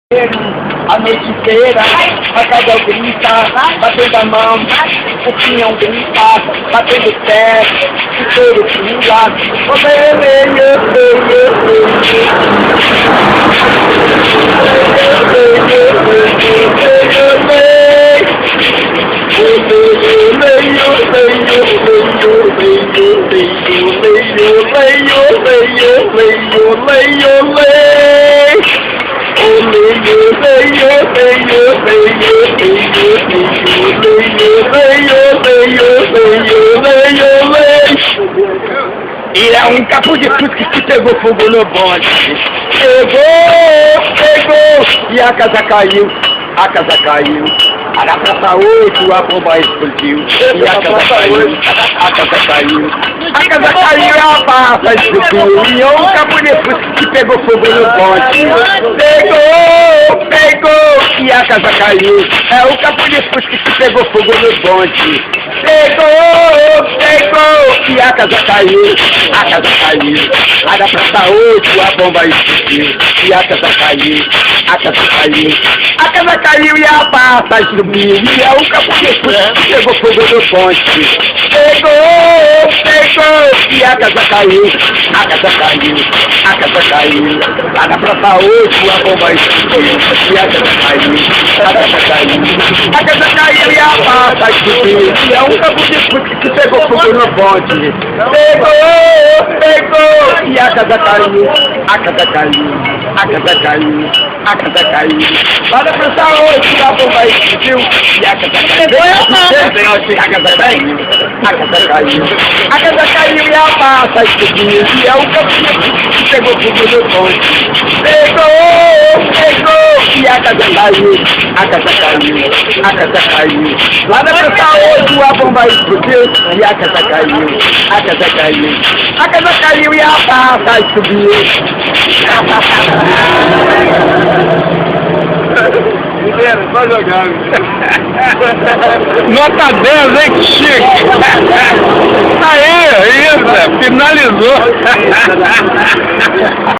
A noite inteira, a casa grita, batendo a mão, o pinhão grita, batendo o pé, o touro pula, E é um capo de fruto que pegou fogo no bonde. Pegou, e a casa caiu, A da praça 8, a bomba explodiu. E a casa caiu, A casa caiu e a passa explodiu. E é um capo de fruto que pegou fogo no bonde. Pegou, e a casa caiu. É o capo de fruto que pegou fogo no bonde. Pegou, e a casa caiu, A da praça 8, a bomba explodiu. E a casa caiu, A casa caiu e a passa subiu. E é o capo de fruto que pegou fogo no ponte. Pegou, e a casa caiu, Lá da praça 8, a bomba explodiu. E a casa caiu, A casa caiu e a passa subiu. E é um capo de fruto que pegou fogo no ponte. Pegou, e a casa caiu, A casa caiu. Lá da praça 8, a bomba explodiu. E a casa caiu, A casa caiu e a passa explodiu. E é o caminho que pegou fogo no ponte. Pegou, e a casa caiu, Lá da praça 8, a bomba explodiu. E a casa caiu, A casa caiu e a passa explodiu. Só jogando. Nota 10, hein, que chique! Aí, isso, finalizou!